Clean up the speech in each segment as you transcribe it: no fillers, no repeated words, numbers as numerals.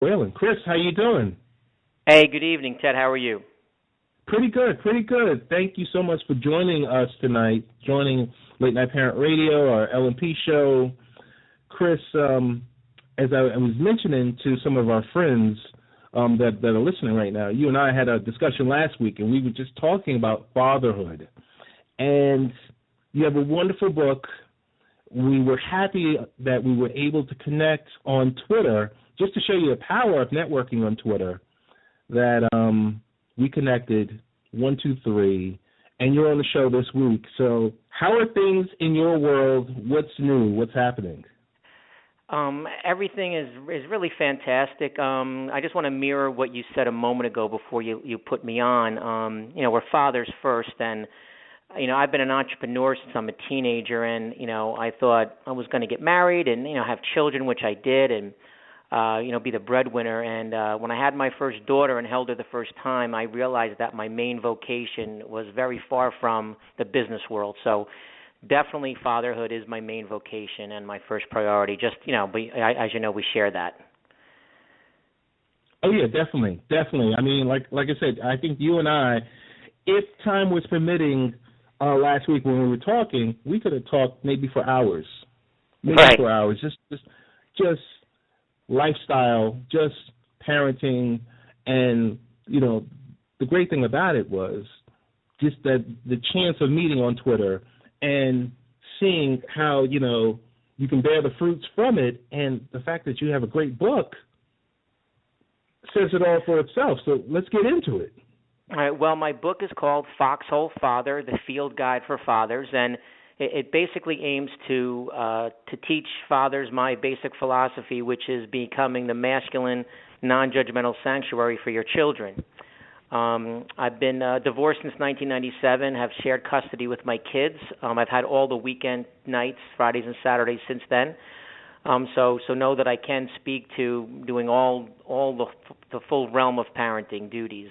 ChrisWhalen. Chris, how you doing? Hey, good evening, Ted. How are you? Pretty good, pretty good. Thank you so much for joining us tonight, joining Late Night Parent Radio, our LMP show. Chris, as I was mentioning to some of our friends that are listening right now, you and I had a discussion last week, and we were just talking about fatherhood. And you have a wonderful book. We were happy that we were able to connect on Twitter, just to show you the power of networking on Twitter, that we connected, 1, 2, 3, and you're on the show this week. So how are things in your world? What's new? What's happening? Everything is really fantastic. I just want to mirror what you said a moment ago before you put me on. We're fathers first, and I've been an entrepreneur since I'm a teenager, and I thought I was going to get married and have children, which I did, and be the breadwinner. And when I had my first daughter and held her the first time, I realized that my main vocation was very far from the business world. So definitely fatherhood is my main vocation and my first priority. Just, but as you know, we share that. Oh, yeah, definitely. I mean, like I said, I think you and I, if time was permitting, last week when we were talking, we could have talked maybe for hours. Maybe right. for hours. Just lifestyle, just parenting, and the great thing about it was just that the chance of meeting on Twitter and seeing how you can bear the fruits from it, and the fact that you have a great book says it all for itself. So let's get into it. All right. Well, my book is called Foxhole Father: The Field Guide for Fathers, and it basically aims to teach fathers my basic philosophy, which is becoming the masculine, non-judgmental sanctuary for your children. I've been divorced since 1997, have shared custody with my kids. I've had all the weekend nights, Fridays and Saturdays since then. So know that I can speak to doing all the full realm of parenting duties.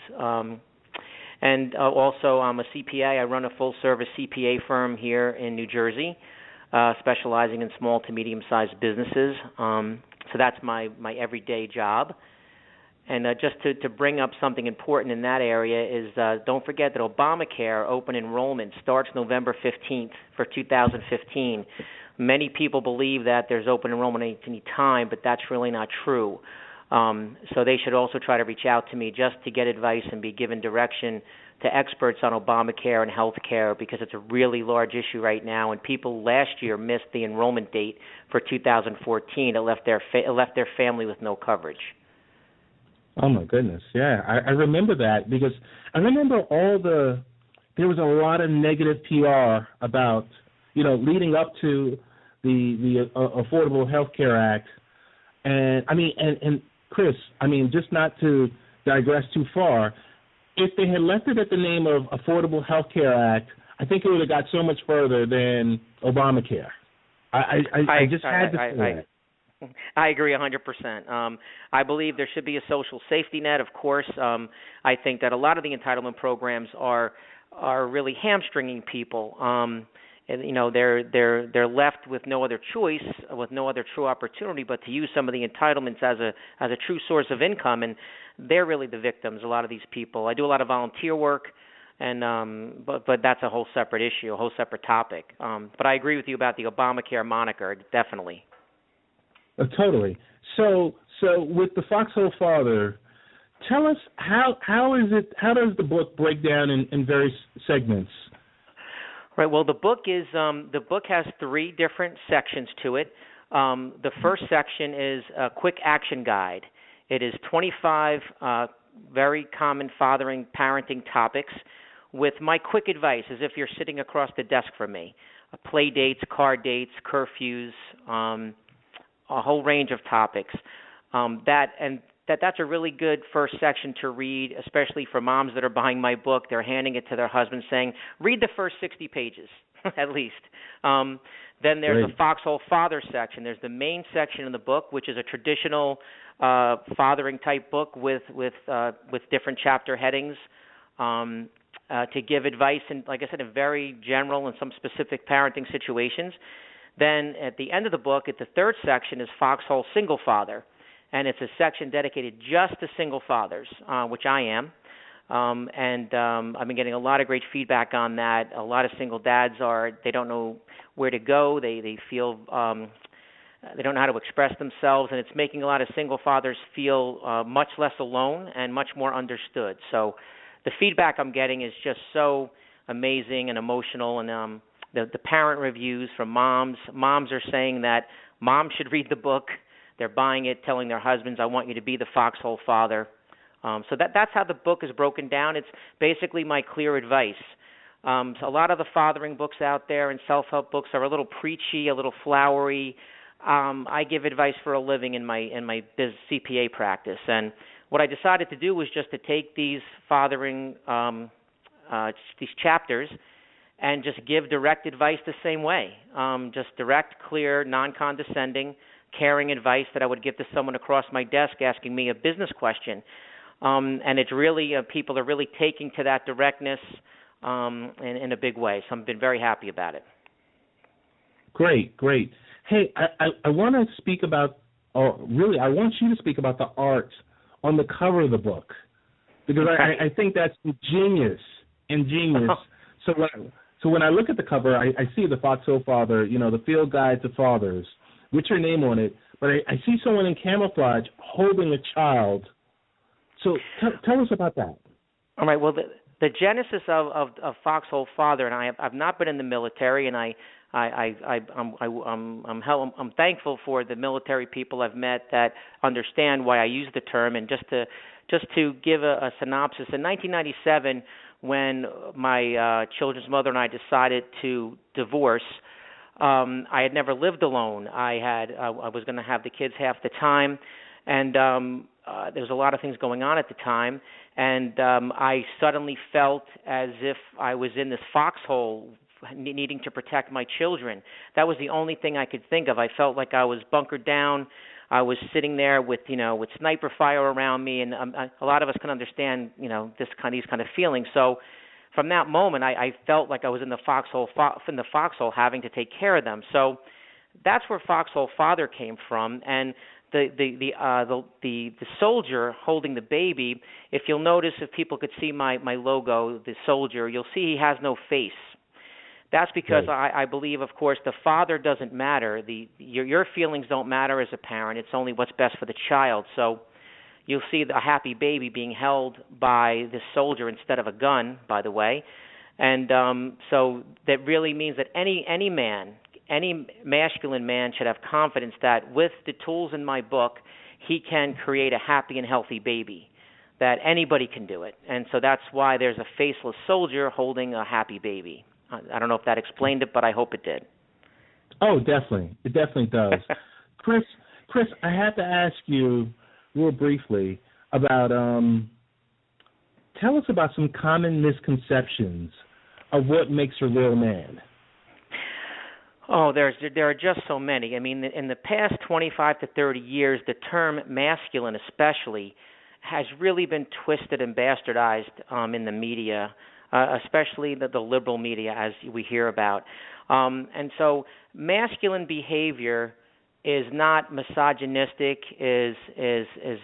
And also, I'm a CPA. I run a full-service CPA firm here in New Jersey, specializing in small to medium-sized businesses. So that's my everyday job. And just to bring up something important in that area is don't forget that Obamacare open enrollment starts November 15th for 2015. Many people believe that there's open enrollment at any time, but that's really not true. So they should also try to reach out to me just to get advice and be given direction to experts on Obamacare and health care, because it's a really large issue right now, and people last year missed the enrollment date for 2014. It left their family with no coverage. Oh, my goodness, yeah. I remember that, because I remember there was a lot of negative PR about, leading up to the Affordable Health Care Act. And I mean, and Chris, I mean, just not to digress too far, if they had left it at the name of Affordable Health Care Act, I think it would have got so much further than Obamacare. I just had to say that. I agree 100%. I believe there should be a social safety net, of course. I think that a lot of the entitlement programs are really hamstringing people. And they're left with no other choice, with no other true opportunity, but to use some of the entitlements as a true source of income, and they're really the victims. A lot of these people. I do a lot of volunteer work, and but that's a whole separate issue, a whole separate topic. But I agree with you about the Obamacare moniker, definitely. Totally. So with the Foxhole Father, tell us how does the book break down in various segments? Right. Well, the book has 3 different sections to it. The first section is a quick action guide. It is 25 very common fathering, parenting topics with my quick advice, as if you're sitting across the desk from me. Play dates, car dates, curfews, a whole range of topics. That's a really good first section to read, especially for moms that are buying my book. They're handing it to their husbands saying, read the first 60 pages, at least. Then there's the Foxhole Father section. There's the main section in the book, which is a traditional fathering type book with different chapter headings to give advice, and like I said, in very general and some specific parenting situations. Then at the end of the book, at the third section, is Foxhole Single Father. and it's a section dedicated just to single fathers, which I am. I've been getting a lot of great feedback on that. A lot of single dads they don't know where to go. They feel they don't know how to express themselves, and it's making a lot of single fathers feel much less alone and much more understood. So the feedback I'm getting is just so amazing and emotional, and the parent reviews from moms are saying that moms should read the book. They're buying it, telling their husbands, I want you to be the foxhole father. So that's how the book is broken down. It's basically my clear advice. So a lot of the fathering books out there and self-help books are a little preachy, a little flowery. I give advice for a living in my CPA practice, and what I decided to do was just to take these fathering these chapters and just give direct advice the same way, just direct, clear, non-condescending, caring advice that I would give to someone across my desk asking me a business question. And it's really people are really taking to that directness in a big way. So I've been very happy about it. Great. Hey, I want to speak about, or really, I want you to speak about the art on the cover of the book, because I think that's ingenious. So when I look at the cover, I see the Foxhole Father, the Field Guide to Fathers, with your name on it, but I see someone in camouflage holding a child. So tell us about that. All right. Well, the genesis of Foxhole Father, and I've not been in the military, and I'm thankful for the military people I've met that understand why I use the term. And just to give a synopsis, in 1997, when my children's mother and I decided to divorce, I had never lived alone. I was going to have the kids half the time, and there was a lot of things going on at the time, and I suddenly felt as if I was in this foxhole needing to protect my children. That was the only thing I could think of. I felt like I was bunkered down. I was sitting there with sniper fire around me, and a lot of us can understand these kind of feelings. So from that moment, I felt like I was in the foxhole having to take care of them. So that's where Foxhole Father came from, and the soldier holding the baby. If you'll notice, if people could see my logo, the soldier, you'll see he has no face. That's because right. I believe, of course, the father doesn't matter. Your feelings don't matter as a parent. It's only what's best for the child. So you'll see a happy baby being held by this soldier instead of a gun, by the way. And so that really means that any man, any masculine man should have confidence that with the tools in my book, he can create a happy and healthy baby, that anybody can do it. And so that's why there's a faceless soldier holding a happy baby. I don't know if that explained it, but I hope it did. Oh, definitely. It definitely does. Chris, I have to ask you real briefly about, tell us about some common misconceptions of what makes a real man. Oh, there are just so many. I mean, in the past 25 to 30 years, the term masculine especially has really been twisted and bastardized in the media, especially the liberal media, as we hear about. And so masculine behavior is not misogynistic, is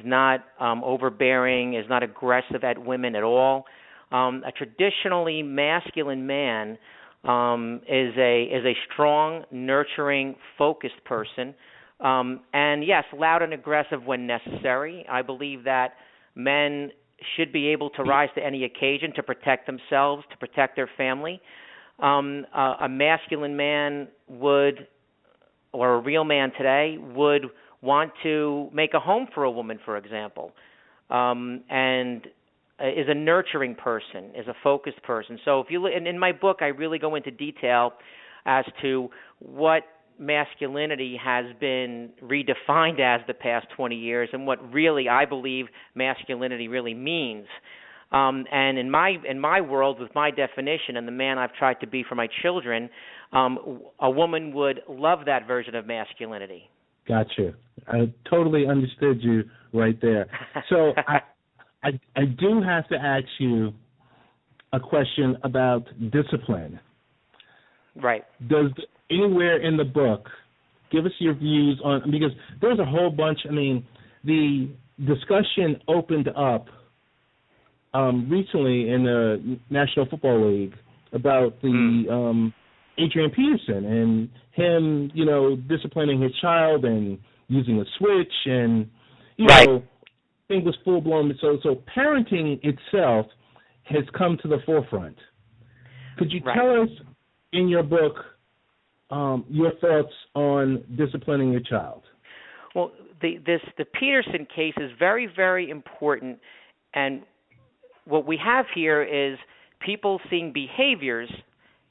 not overbearing, is not aggressive at women at all. A traditionally masculine man is a strong, nurturing, focused person, and yes, loud and aggressive when necessary. I believe that men should be able to rise to any occasion to protect themselves, to protect their family. A masculine man would, or a real man today, would want to make a home for a woman, for example, and is a nurturing person, is a focused person. So if you look, in my book, I really go into detail as to what masculinity has been redefined as the past 20 years and what really I believe masculinity really means. And in my world, with my definition and the man I've tried to be for my children, a woman would love that version of masculinity. Gotcha. I totally understood you right there. So I do have to ask you a question about discipline. Right. Does anywhere in the book give us your views on, because there's a whole bunch, the discussion opened up recently in the National Football League about the Adrian Peterson and him, disciplining his child and using a switch, and thing was full blown. So parenting itself has come to the forefront. Could you tell us in your book your thoughts on disciplining your child? Well, the Peterson case is very, very important, and what we have here is people seeing behaviors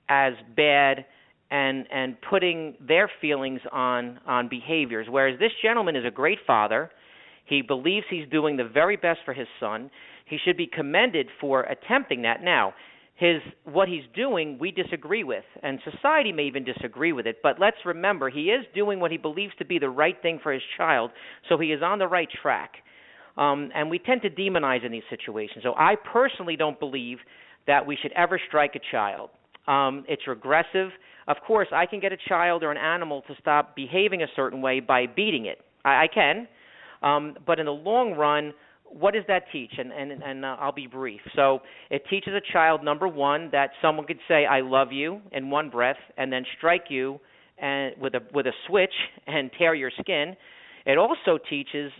as bad and putting their feelings on behaviors, whereas this gentleman is a great father. He believes he's doing the very best for his son. He should be commended for attempting that. Now, what he's doing, we disagree with, and society may even disagree with it, but let's remember, he is doing what he believes to be the right thing for his child, so he is on the right track. And we tend to demonize in these situations. So I personally don't believe that we should ever strike a child. It's regressive. Of course, I can get a child or an animal to stop behaving a certain way by beating it. I can. But in the long run, what does that teach? And I'll be brief. So it teaches a child, number one, that someone could say, I love you, in one breath, and then strike you with a switch and tear your skin. It also teaches,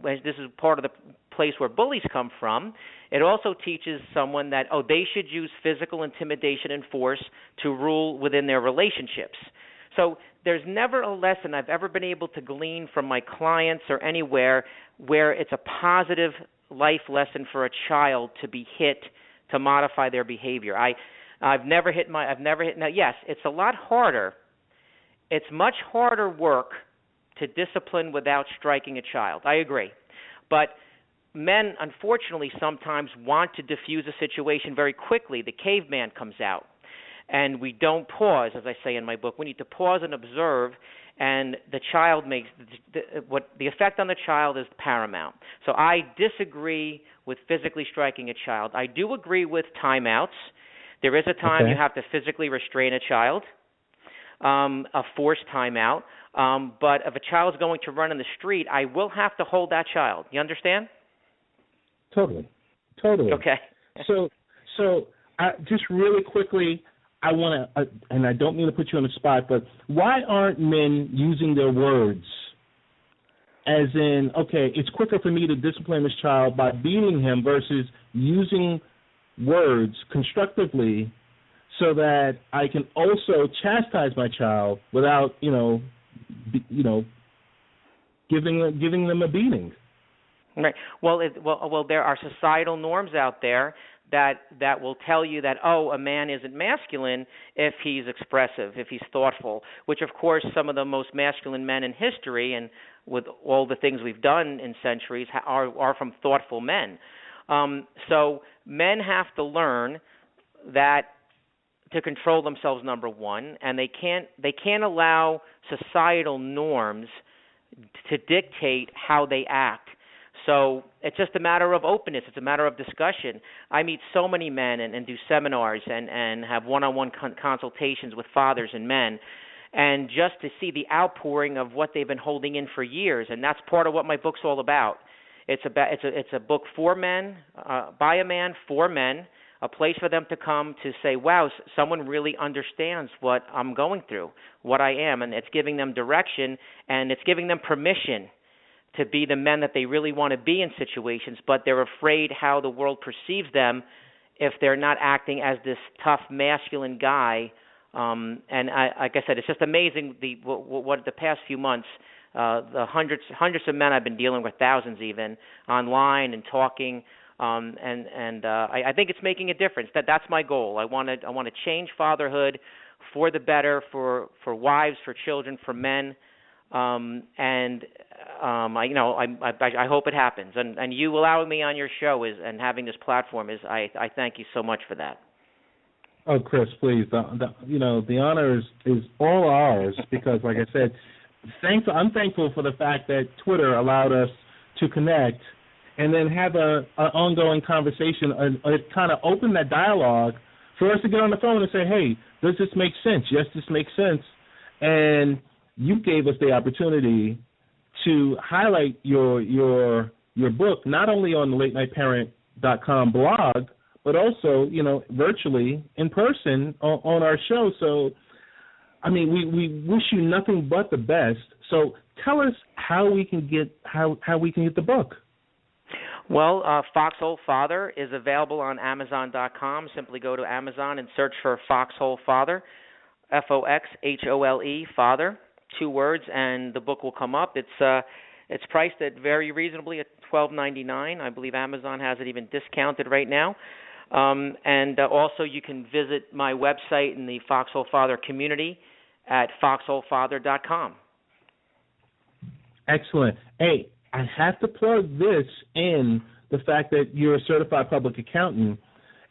this is part of the place where bullies come from, it also teaches someone that, they should use physical intimidation and force to rule within their relationships. So there's never a lesson I've ever been able to glean from my clients or anywhere where it's a positive life lesson for a child to be hit to modify their behavior. I've never hit. Now, yes, it's a lot harder. It's much harder work to discipline without striking a child. I agree. But men, unfortunately, sometimes want to diffuse a situation very quickly. The caveman comes out. And we don't pause, as I say in my book. We need to pause and observe, and the child makes the effect on the child is paramount. So I disagree with physically striking a child. I do agree with timeouts. There is a time you have to physically restrain a child, a forced timeout. But if a child's going to run in the street, I will have to hold that child. You understand? Totally. Okay. So just really quickly, I want to, and I don't mean to put you on the spot, but why aren't men using their words? As in, it's quicker for me to discipline this child by beating him versus using words constructively so that I can also chastise my child without, giving them a beating. Right. Well, there are societal norms out there that will tell you that, a man isn't masculine if he's expressive, if he's thoughtful, which, of course, some of the most masculine men in history and with all the things we've done in centuries are from thoughtful men. So men have to learn that to control themselves, number one, and they can't allow societal norms to dictate how they act. So it's just a matter of openness. It's a matter of discussion. I meet so many men and do seminars and have one-on-one consultations with fathers and men, and just to see the outpouring of what they've been holding in for years, and that's part of what my book's all about. It's a book for men, by a man, for men, a place for them to come to say, wow, someone really understands what I'm going through, what I am, and it's giving them direction, and it's giving them permission to be the men that they really want to be in situations, but they're afraid how the world perceives them if they're not acting as this tough masculine guy. And like I said, it's just amazing what the past few months, the hundreds of men I've been dealing with, thousands even, online and talking, I think it's making a difference. That's my goal. I want to change fatherhood for the better, for wives, for children, for men. I hope it happens, and you allowing me on your show and having this platform I thank you so much for that. Oh, Chris, please, the honor is all ours because, like I said, I'm thankful for the fact that Twitter allowed us to connect and then have an ongoing conversation. It kind of opened that dialogue for us to get on the phone and say, hey, does this make sense? Yes, this makes sense, and you gave us the opportunity to highlight your book, not only on the latenightparent.com blog, but also, virtually in person on our show. So, I mean, we wish you nothing but the best. So tell us how we can get the book. Well, Foxhole Father is available on Amazon.com. Simply go to Amazon and search for Foxhole Father, Foxhole, Father, 2 words, and the book will come up. It's priced at very reasonably at $12.99. I believe Amazon has it even discounted right now. And also you can visit my website in the Foxhole Father community at foxholefather.com. Excellent. Hey, I have to plug this in, the fact that you're a certified public accountant,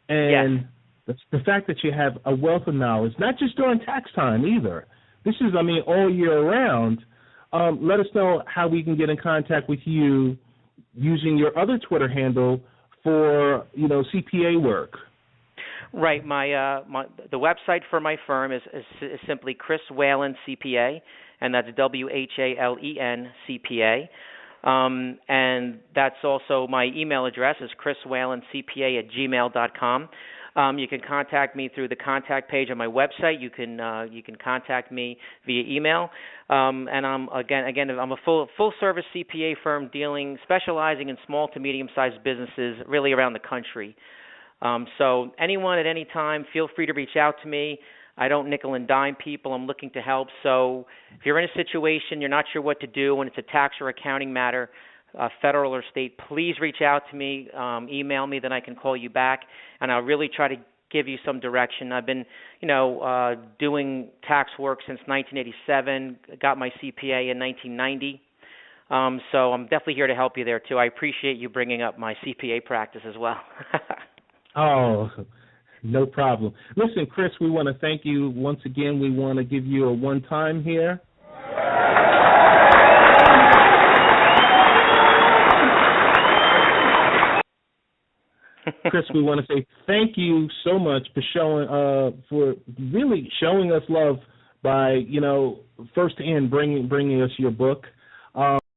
and yes, the fact that you have a wealth of knowledge, not just during tax time either. This is, all year round. Let us know how we can get in contact with you using your other Twitter handle for, CPA work. Right. The website for my firm is simply ChrisWhalen CPA, and that's WHALEN CPA. And that's also my email address is chriswhalencpa@gmail.com. You can contact me through the contact page on my website. You can contact me via email. And I'm a full service CPA firm specializing in small to medium sized businesses really around the country. So anyone at any time, feel free to reach out to me. I don't nickel and dime people. I'm looking to help. So if you're in a situation you're not sure what to do when it's a tax or accounting matter, federal or state, please reach out to me, email me, then I can call you back, and I'll really try to give you some direction. I've been, doing tax work since 1987, got my CPA in 1990, so I'm definitely here to help you there, too. I appreciate you bringing up my CPA practice as well. Oh, no problem. Listen, Chris, we want to thank you once again. We want to give you a one-time here. Chris, we want to say thank you so much for really showing us love by, firsthand bringing us your book.